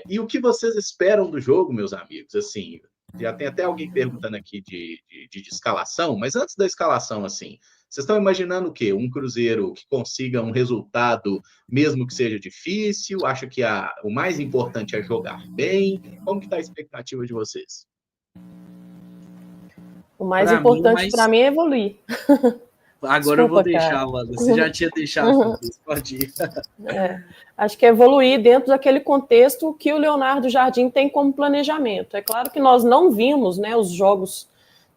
E o que vocês esperam do jogo, meus amigos? Assim, já tem até alguém perguntando aqui de escalação, mas antes da escalação, assim, vocês estão imaginando o quê? Um Cruzeiro que consiga um resultado, mesmo que seja difícil? Acha que o mais importante é jogar bem? Como que está a expectativa de vocês? O mais importante para mim é evoluir. Agora eu vou deixar, Amanda. Você já tinha deixado, pode ir. Acho que é evoluir dentro daquele contexto que o Leonardo Jardim tem como planejamento. É claro que nós não vimos, né, os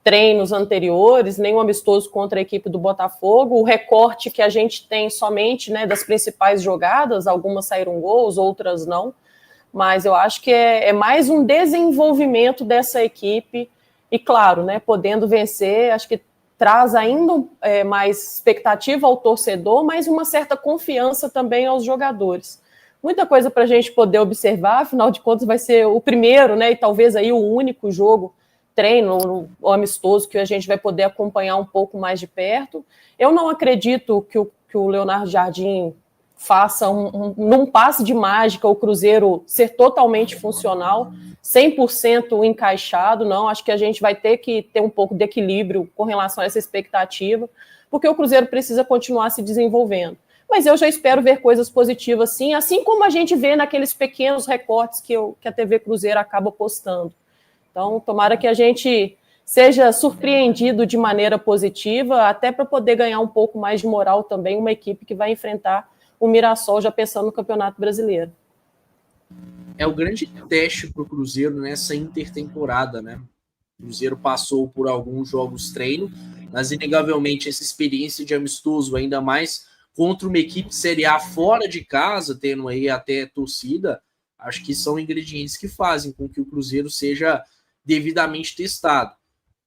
treinos anteriores, nem o amistoso contra a equipe do Botafogo, o recorte que a gente tem somente, né, das principais jogadas, algumas saíram gols, outras não, mas eu acho que é mais um desenvolvimento dessa equipe e, claro, né, podendo vencer, acho que traz ainda mais expectativa ao torcedor, mas uma certa confiança também aos jogadores. Muita coisa para a gente poder observar, afinal de contas vai ser o primeiro, né, e talvez aí o único jogo, treino, o amistoso, que a gente vai poder acompanhar um pouco mais de perto. Eu não acredito que o Leonardo Jardim faça num passe de mágica o Cruzeiro ser totalmente funcional, 100% encaixado, não. Acho que a gente vai ter que ter um pouco de equilíbrio com relação a essa expectativa, porque o Cruzeiro precisa continuar se desenvolvendo. Mas eu já espero ver coisas positivas, sim, assim como a gente vê naqueles pequenos recortes que a TV Cruzeiro acaba postando. Então, tomara que a gente seja surpreendido de maneira positiva, até para poder ganhar um pouco mais de moral também, uma equipe que vai enfrentar o Mirassol, já pensando no Campeonato Brasileiro. É o grande teste para o Cruzeiro nessa intertemporada, né? O Cruzeiro passou por alguns jogos treino, mas inegavelmente essa experiência de amistoso, ainda mais contra uma equipe Série A fora de casa, tendo aí até torcida, acho que são ingredientes que fazem com que o Cruzeiro seja devidamente testado.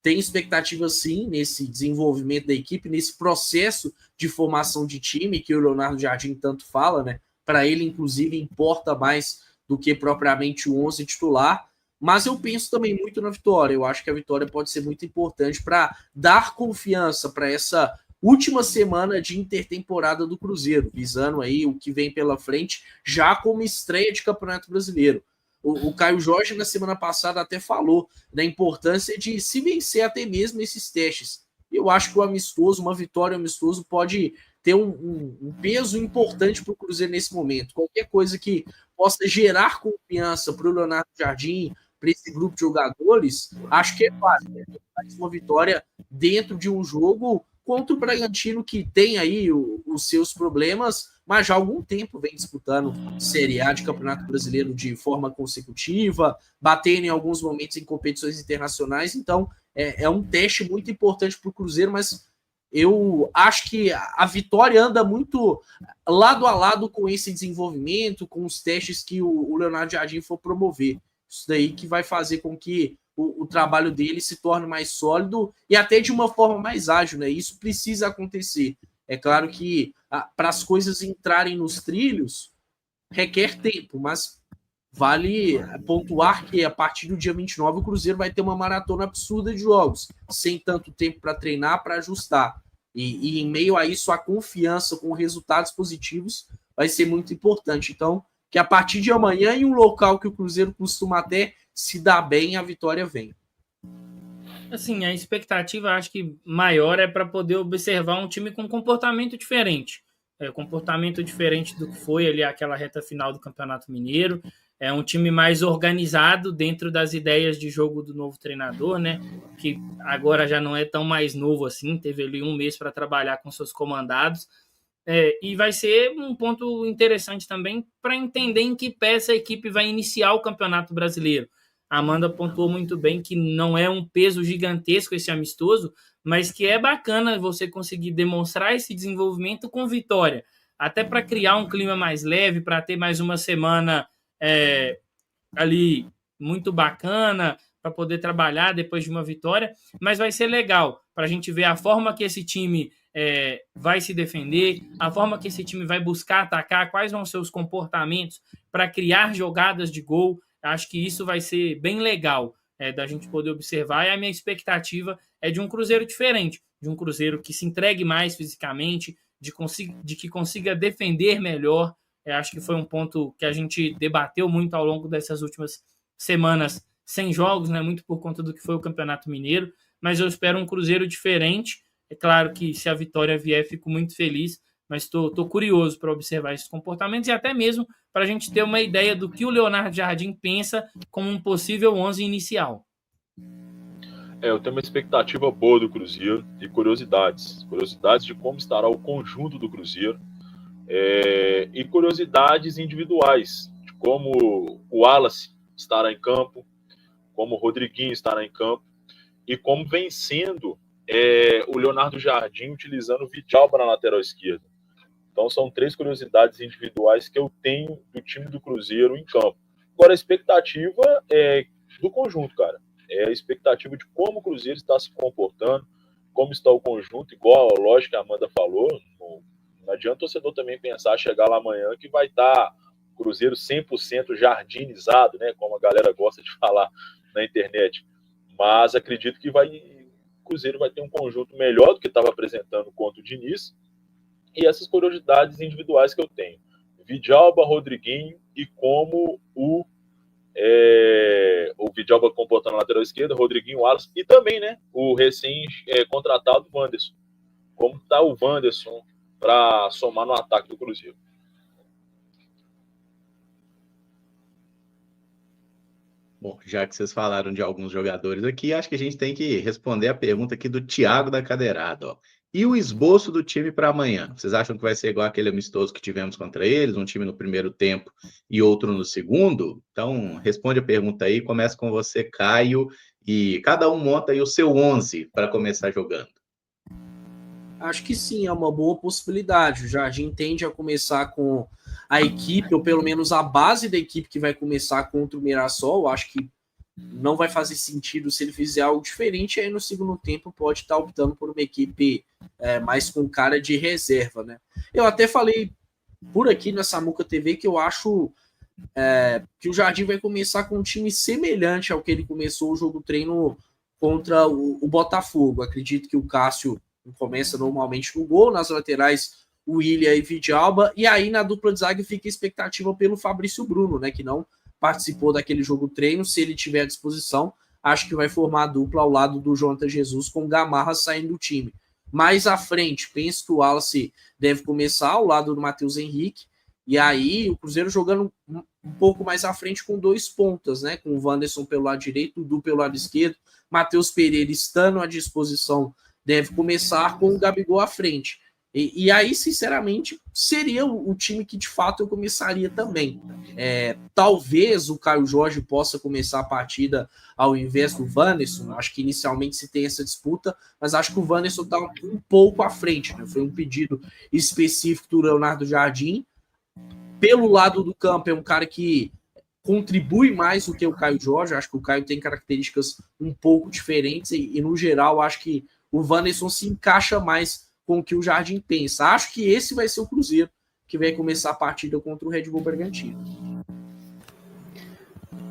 Tem expectativa, sim, nesse desenvolvimento da equipe, nesse processo de formação de time que o Leonardo Jardim tanto fala, né? Para ele, inclusive, importa mais do que propriamente o 11 titular, mas eu penso também muito na vitória. Eu acho que a vitória pode ser muito importante para dar confiança para essa última semana de intertemporada do Cruzeiro, visando aí o que vem pela frente, já como estreia de Campeonato Brasileiro. O Caio Jorge, na semana passada, até falou da importância de se vencer até mesmo esses testes. Eu acho que o amistoso, uma vitória amistoso, pode ter um peso importante para o Cruzeiro nesse momento. Qualquer coisa que possa gerar confiança para o Leonardo Jardim, para esse grupo de jogadores, acho que é fácil. Né? Uma vitória dentro de um jogo contra o Bragantino, que tem aí os seus problemas, mas já há algum tempo vem disputando Série A de Campeonato Brasileiro de forma consecutiva, batendo em alguns momentos em competições internacionais. Então, é um teste muito importante para o Cruzeiro, mas eu acho que a vitória anda muito lado a lado com esse desenvolvimento, com os testes que o Leonardo Jardim for promover. Isso daí que vai fazer com que o trabalho dele se torne mais sólido e até de uma forma mais ágil, né? Isso precisa acontecer. É claro que para as coisas entrarem nos trilhos requer tempo, mas vale pontuar que a partir do dia 29 o Cruzeiro vai ter uma maratona absurda de jogos, sem tanto tempo para treinar, para ajustar. E em meio a isso, a confiança com resultados positivos vai ser muito importante. Então, que a partir de amanhã, em um local que o Cruzeiro costuma até se dar bem, a vitória vem. Assim, a expectativa, acho que maior é para poder observar um time com comportamento diferente. Comportamento diferente do que foi ali aquela reta final do Campeonato Mineiro. É um time mais organizado dentro das ideias de jogo do novo treinador, né? Que agora já não é tão mais novo assim, teve ali um mês para trabalhar com seus comandados. E vai ser um ponto interessante também para entender em que pé essa equipe vai iniciar o Campeonato Brasileiro. A Amanda pontuou muito bem que não é um peso gigantesco esse amistoso, mas que é bacana você conseguir demonstrar esse desenvolvimento com vitória, até para criar um clima mais leve, para ter mais uma semana ali muito bacana, para poder trabalhar depois de uma vitória, mas vai ser legal para a gente ver a forma que esse time vai se defender, a forma que esse time vai buscar atacar, quais vão ser os comportamentos para criar jogadas de gol. Acho que isso vai ser bem legal da gente poder observar, e a minha expectativa é de um Cruzeiro diferente, de um Cruzeiro que se entregue mais fisicamente, de que consiga defender melhor, Acho que foi um ponto que a gente debateu muito ao longo dessas últimas semanas sem jogos, né? Muito por conta do que foi o Campeonato Mineiro, mas eu espero um Cruzeiro diferente. É claro que se a vitória vier, fico muito feliz, mas estou curioso para observar esses comportamentos e até mesmo para a gente ter uma ideia do que o Leonardo Jardim pensa como um possível 11 inicial. Eu tenho uma expectativa boa do Cruzeiro e curiosidades de como estará o conjunto do Cruzeiro, e curiosidades individuais, de como o Wallace estará em campo, como o Rodriguinho estará em campo, e como vem sendo o Leonardo Jardim utilizando o Vidalba na lateral esquerda. Então são 3 curiosidades individuais que eu tenho do time do Cruzeiro em campo. Agora a expectativa é do conjunto, cara. É a expectativa de como o Cruzeiro está se comportando, como está o conjunto, igual a lógica que a Amanda falou. Não adianta o torcedor também pensar, chegar lá amanhã, que vai estar o Cruzeiro 100% jardinizado, né, como a galera gosta de falar na internet. Mas acredito que o Cruzeiro vai ter um conjunto melhor do que estava apresentando contra o Diniz. E essas curiosidades individuais que eu tenho. Vidalba, Rodriguinho e como o Vidalba comportando na lateral esquerda, Rodriguinho, Wallace e também, né, o recém-contratado Wanderson. Como está o Wanderson para somar no ataque do Cruzeiro? Bom, já que vocês falaram de alguns jogadores aqui, acho que a gente tem que responder a pergunta aqui do Thiago da Cadeirada, ó. E o esboço do time para amanhã? Vocês acham que vai ser igual aquele amistoso que tivemos contra eles, um time no primeiro tempo e outro no segundo? Então, responde a pergunta aí, começa com você, Caio, e cada um monta aí o seu 11 para começar jogando. Acho que sim, é uma boa possibilidade. O Jardim tende a começar com a equipe, ou pelo menos a base da equipe que vai começar contra o Mirassol. Acho que não vai fazer sentido se ele fizer algo diferente, aí no segundo tempo pode estar optando por uma equipe mais com cara de reserva, né? Eu até falei por aqui na Samuca TV que eu acho que o Jardim vai começar com um time semelhante ao que ele começou o jogo treino contra o Botafogo. Acredito que o Cássio começa normalmente no gol, nas laterais o William e Vidalba, e aí na dupla de zaga fica a expectativa pelo Fabrício Bruno, né, que não participou daquele jogo treino. Se ele tiver à disposição, acho que vai formar a dupla ao lado do Jonathan Jesus, com Gamarra saindo do time. Mais à frente, penso que o Wallace deve começar ao lado do Matheus Henrique, e aí o Cruzeiro jogando um pouco mais à frente com 2 pontas, né, com o Wanderson pelo lado direito, o Du pelo lado esquerdo, Matheus Pereira estando à disposição, deve começar com o Gabigol à frente. E aí, sinceramente, seria o time que de fato eu começaria também. Talvez o Caio Jorge possa começar a partida ao invés do Wanderson. Acho que inicialmente se tem essa disputa, mas acho que o Wanderson está um pouco à frente, né? Foi um pedido específico do Leonardo Jardim. Pelo lado do campo, é um cara que contribui mais do que o Caio Jorge. Acho que o Caio tem características um pouco diferentes e no geral, acho que o Wanderson se encaixa mais com o que o Jardim pensa. Acho que esse vai ser o Cruzeiro que vai começar a partida contra o Red Bull Bragantino.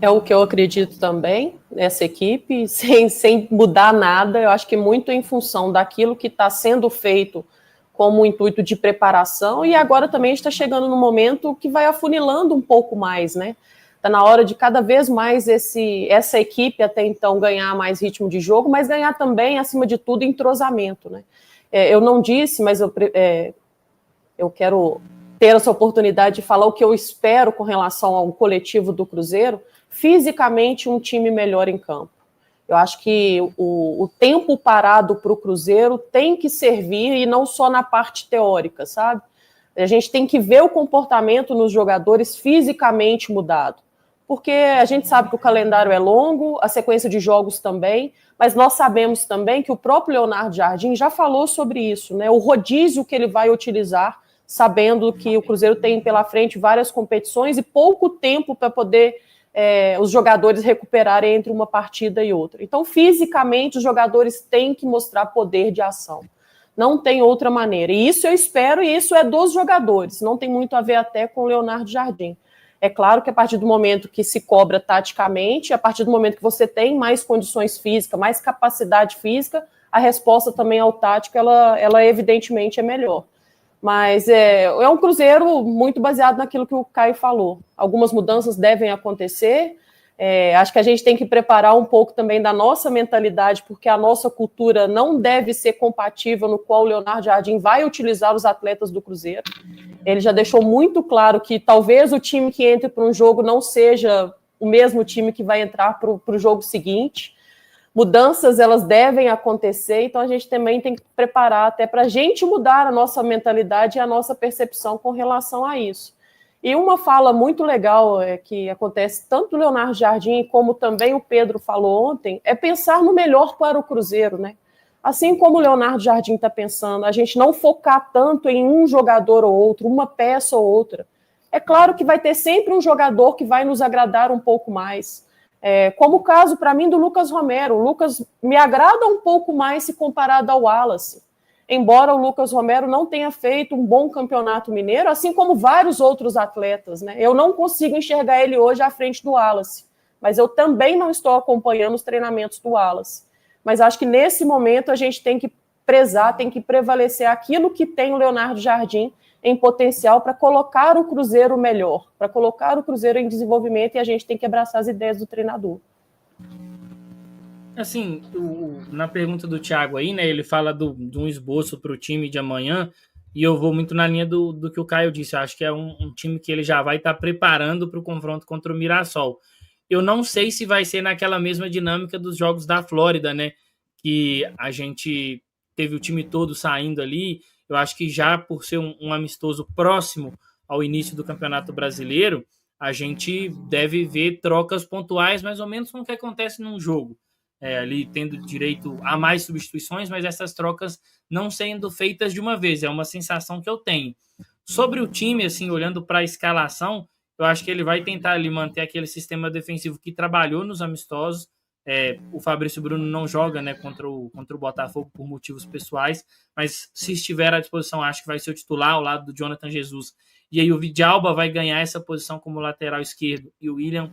É o que eu acredito também nessa equipe, sem mudar nada. Eu acho que muito em função daquilo que está sendo feito como um intuito de preparação, e agora também está chegando no momento que vai afunilando um pouco mais, né? Está na hora de cada vez mais essa equipe até então ganhar mais ritmo de jogo, mas ganhar também, acima de tudo, entrosamento, né? Eu não disse, mas eu quero ter essa oportunidade de falar o que eu espero com relação ao coletivo do Cruzeiro. Fisicamente, um time melhor em campo. Eu acho que o tempo parado para o Cruzeiro tem que servir, e não só na parte teórica, sabe? A gente tem que ver o comportamento nos jogadores fisicamente mudado. Porque a gente sabe que o calendário é longo, a sequência de jogos também, mas nós sabemos também que o próprio Leonardo Jardim já falou sobre isso, né? O rodízio que ele vai utilizar, sabendo que o Cruzeiro tem pela frente várias competições e pouco tempo para poder os jogadores recuperarem entre uma partida e outra. Então, fisicamente, os jogadores têm que mostrar poder de ação. Não tem outra maneira. E isso eu espero, e isso é dos jogadores. Não tem muito a ver até com o Leonardo Jardim. É claro que a partir do momento que se cobra taticamente, a partir do momento que você tem mais condições físicas, mais capacidade física, a resposta também ao tático, ela evidentemente é melhor. Mas é um Cruzeiro muito baseado naquilo que o Caio falou. Algumas mudanças devem acontecer. Acho que a gente tem que preparar um pouco também da nossa mentalidade, porque a nossa cultura não deve ser compatível no qual o Leonardo Jardim vai utilizar os atletas do Cruzeiro. Ele já deixou muito claro que talvez o time que entre para um jogo não seja o mesmo time que vai entrar para o jogo seguinte. Mudanças, elas devem acontecer, então a gente também tem que preparar até para a gente mudar a nossa mentalidade e a nossa percepção com relação a isso. E uma fala muito legal que acontece tanto do Leonardo Jardim como também o Pedro falou ontem, é pensar no melhor para o Cruzeiro, né? Assim como o Leonardo Jardim está pensando, a gente não focar tanto em um jogador ou outro, uma peça ou outra. É claro que vai ter sempre um jogador que vai nos agradar um pouco mais, como o caso, para mim, do Lucas Romero. O Lucas me agrada um pouco mais se comparado ao Wallace. Embora o Lucas Romero não tenha feito um bom campeonato mineiro, assim como vários outros atletas, né? Eu não consigo enxergar ele hoje à frente do Wallace, mas eu também não estou acompanhando os treinamentos do Wallace. Mas acho que nesse momento a gente tem que prezar, tem que prevalecer aquilo que tem o Leonardo Jardim em potencial para colocar o Cruzeiro melhor, para colocar o Cruzeiro em desenvolvimento, e a gente tem que abraçar as ideias do treinador. Assim, na pergunta do Thiago aí, né, ele fala de um esboço para o time de amanhã, e eu vou muito na linha do que o Caio disse. Eu acho que é um time que ele já vai estar preparando para o confronto contra o Mirassol. Eu não sei se vai ser naquela mesma dinâmica dos jogos da Flórida, né, que a gente teve o time todo saindo ali. Eu acho que já por ser um amistoso próximo ao início do Campeonato Brasileiro, a gente deve ver trocas pontuais, mais ou menos como que acontece num jogo. Ali tendo direito a mais substituições, mas essas trocas não sendo feitas de uma vez. É uma sensação que eu tenho. Sobre o time, assim, olhando para a escalação, eu acho que ele vai tentar ali manter aquele sistema defensivo que trabalhou nos amistosos. O Fabrício Bruno não joga, né, contra o Botafogo por motivos pessoais, mas se estiver à disposição, acho que vai ser o titular ao lado do Jonathan Jesus. E aí o Vidalba vai ganhar essa posição como lateral esquerdo e o William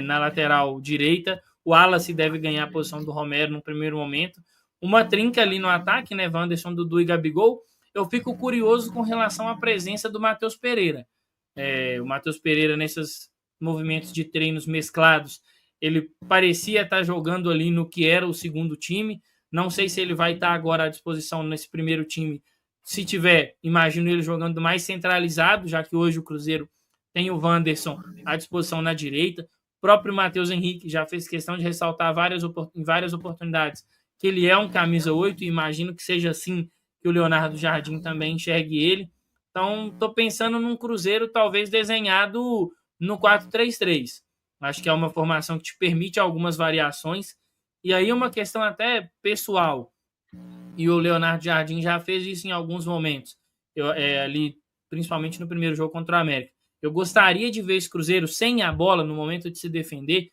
na lateral direita. O Wallace deve ganhar a posição do Romero no primeiro momento. Uma trinca ali no ataque, né, Wanderson, Dudu e Gabigol. Eu fico curioso com relação à presença do Matheus Pereira. O Matheus Pereira, nesses movimentos de treinos mesclados, ele parecia estar jogando ali no que era o segundo time. Não sei se ele vai estar agora à disposição nesse primeiro time. Se tiver, imagino ele jogando mais centralizado, já que hoje o Cruzeiro tem o Wanderson à disposição na direita. O próprio Matheus Henrique já fez questão de ressaltar em várias oportunidades que ele é um camisa 8, e imagino que seja assim que o Leonardo Jardim também enxergue ele. Então, estou pensando num Cruzeiro talvez desenhado no 4-3-3. Acho que é uma formação que te permite algumas variações. E aí uma questão até pessoal. E o Leonardo Jardim já fez isso em alguns momentos. Ali, principalmente no primeiro jogo contra o América. Eu gostaria de ver esse Cruzeiro sem a bola no momento de se defender,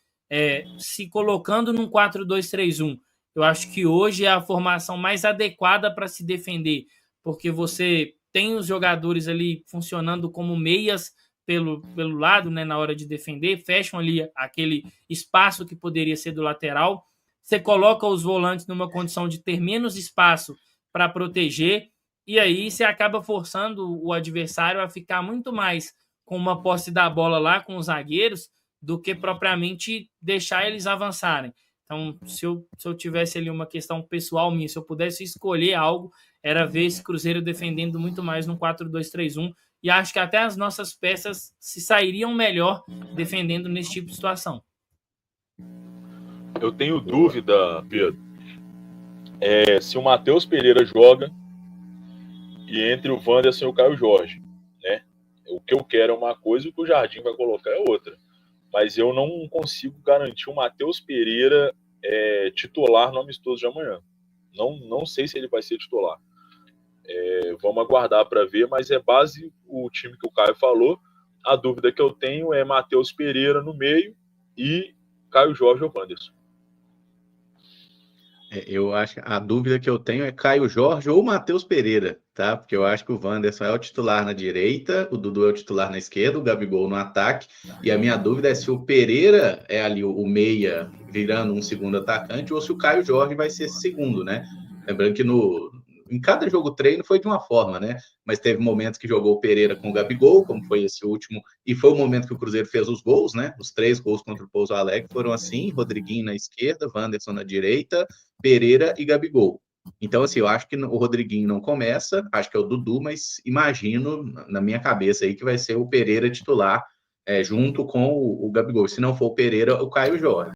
se colocando num 4-2-3-1. Eu acho que hoje é a formação mais adequada para se defender, porque você tem os jogadores ali funcionando como meias pelo lado, né, na hora de defender, fecham ali aquele espaço que poderia ser do lateral. Você coloca os volantes numa condição de ter menos espaço para proteger, e aí você acaba forçando o adversário a ficar muito mais com uma posse da bola lá com os zagueiros do que propriamente deixar eles avançarem. Então, se eu tivesse ali uma questão pessoal minha, se eu pudesse escolher algo, era ver esse Cruzeiro defendendo muito mais no 4-2-3-1, e acho que até as nossas peças se sairiam melhor defendendo nesse tipo de situação. Eu tenho dúvida, Pedro, se o Matheus Pereira joga e entre o Wanderson e o Caio Jorge, né? O que eu quero é uma coisa e o que o Jardim vai colocar é outra. Mas eu não consigo garantir o Matheus Pereira titular no amistoso de amanhã. Não sei se ele vai ser titular. Vamos aguardar para ver, mas é base o time que o Caio falou. A dúvida que eu tenho é Matheus Pereira no meio e Caio Jorge ou Wanderson. Eu acho que a dúvida que eu tenho é Caio Jorge ou Matheus Pereira, tá? Porque eu acho que o Wanderson é o titular na direita, o Dudu é o titular na esquerda, o Gabigol no ataque, e a minha dúvida é se o Pereira é ali o meia virando um segundo atacante ou se o Caio Jorge vai ser segundo, né? Lembrando que em cada jogo treino foi de uma forma, né? Mas teve momentos que jogou o Pereira com o Gabigol, como foi esse último, e foi o momento que o Cruzeiro fez os gols, né? Os 3 gols contra o Pouso Alegre foram assim: Rodriguinho na esquerda, Wanderson na direita, Pereira e Gabigol. Então, assim, eu acho que o Rodriguinho não começa, acho que é o Dudu, mas imagino na minha cabeça aí que vai ser o Pereira titular, junto com o Gabigol. Se não for o Pereira, o Caio Jorge.